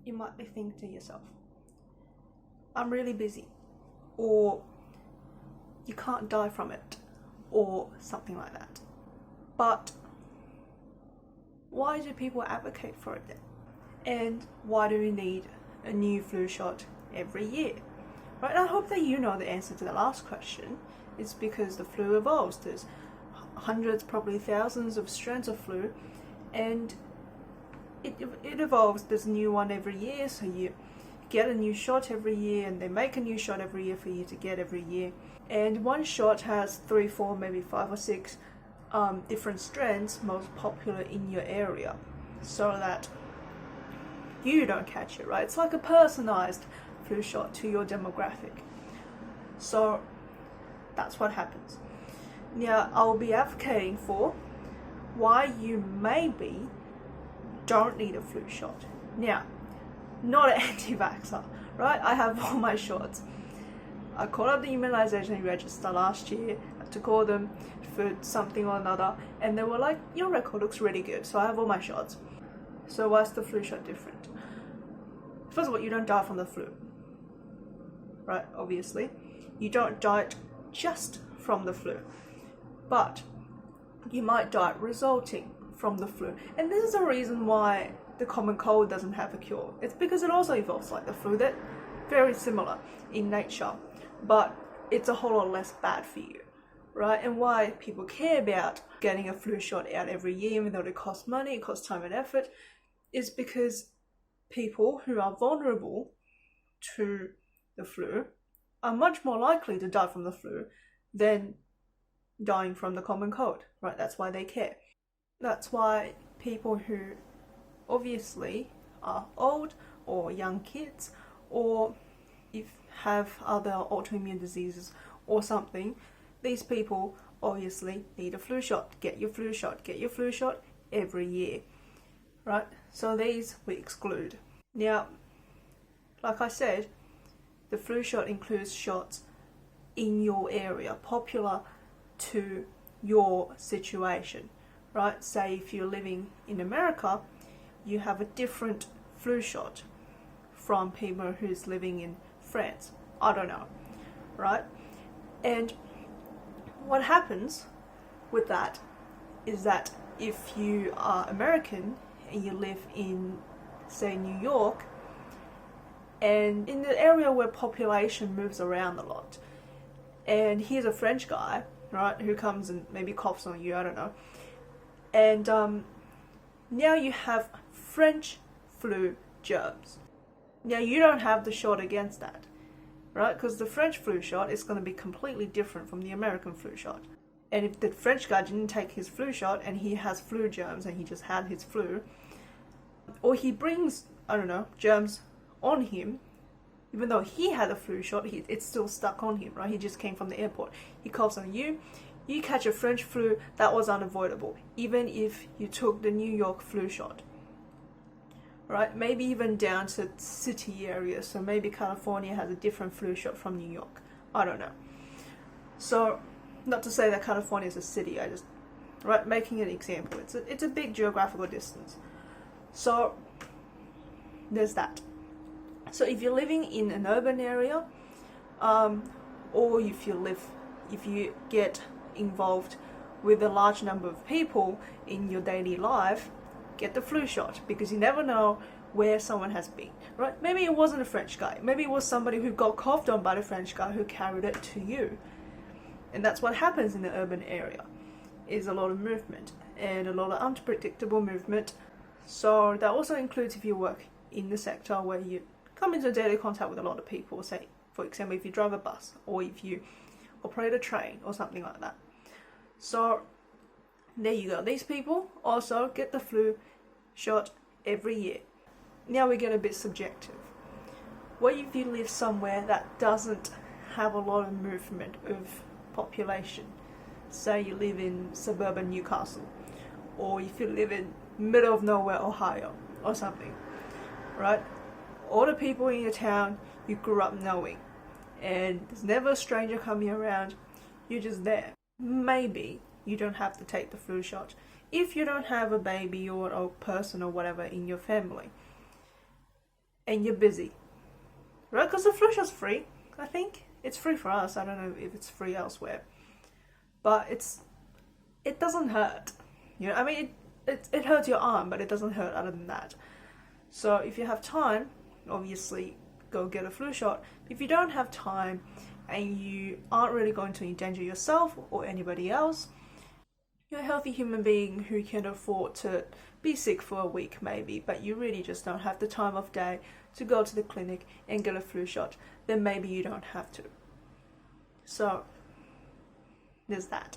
you might be thinking to yourself, I'm really busy, or you can't die from it, or something like that. But why do people advocate for it then? And why do we need a new flu shot every year? Right, I hope that you know the answer to the last question. It's because the flu evolves. There's hundreds, probably thousands of strands of flu, and it evolves. There's a new one every year, so you get a new shot every year, and they make a new shot every year for you to get every year. And one shot has 3, 4, maybe 5 or 6 different strands most popular in your area, so that you don't catch it, right? It's like a personalized flu shot to your demographic. So that's what happens. Now, I'll be advocating for why you maybe don't need a flu shot. Now, not an anti-vaxxer, right? I have all my shots. I called up the immunization register last year to call them for something or another, and they were like, your record looks really good, so I have all my shots. So why's the flu shot different? First of all, you don't die from the flu, right? Obviously, you don't die just from the flu, but you might die resulting from the flu. And this is the reason why the common cold doesn't have a cure. It's because it also evolves like the flu. They're very similar in nature, but it's a whole lot less bad for you, right? And why people care about getting a flu shot out every year, even though it costs money, it costs time and effort, is because people who are vulnerable to the flu are much more likely to die from the flu than dying from the common cold, right? That's why they care. That's why people who obviously are old or young kids, or if have other autoimmune diseases or something, these people obviously need a flu shot. Get your flu shot. Get your flu shot every year, right? So these we exclude. Now, like I said, the flu shot includes shots in your area, popular to your situation, right? Say if you're living in America, you have a different flu shot from people who's living in France. I don't know, right? And what happens with that is that if you are American and you live in, say, New York, and in the area where population moves around a lot, and here's a French guy, right, who comes and maybe coughs on you, I don't know, and now you have French flu germs. Now you don't have the shot against that, right? Because the French flu shot is going to be completely different from the American flu shot. And if the French guy didn't take his flu shot and he has flu germs and he just had his flu, or he brings, I don't know, germs on him, even though he had a flu shot, it's still stuck on him, right? He just came from the airport. He coughs on you, you catch a French flu, that was unavoidable, even if you took the New York flu shot, right? Maybe even down to city areas, so maybe California has a different flu shot from New York. I don't know. So, not to say that California is a city, I just, right, making an example. It's a big geographical distance. So, there's that. So if you're living in an urban area, or if you get involved with a large number of people in your daily life, get the flu shot, because you never know where someone has been, right? Maybe it wasn't a French guy. Maybe it was somebody who got coughed on by the French guy who carried it to you. And that's what happens in the urban area, is a lot of movement and a lot of unpredictable movement. So that also includes if you work in the sector where you come into daily contact with a lot of people, say, for example, if you drive a bus or if you operate a train or something like that. So there you go. These people also get the flu shot every year. Now we get a bit subjective. What if you live somewhere that doesn't have a lot of movement of population? Say you live in suburban Newcastle, or if you live in middle of nowhere Ohio or something, right? All the people in your town you grew up knowing, and there's never a stranger coming around, you're just there. Maybe you don't have to take the flu shot if you don't have a baby or a person or whatever in your family. and you're busy, right? Because the flu shot's free. I think it's free for us. I don't know if it's free elsewhere, but it doesn't hurt. You know, I mean, it hurts your arm, but it doesn't hurt other than that. So if you have time, obviously go get a flu shot. If you don't have time and you aren't really going to endanger yourself or anybody else, you're a healthy human being who can afford to be sick for a week maybe, but you really just don't have the time of day to go to the clinic and get a flu shot, then maybe you don't have to. So there's that.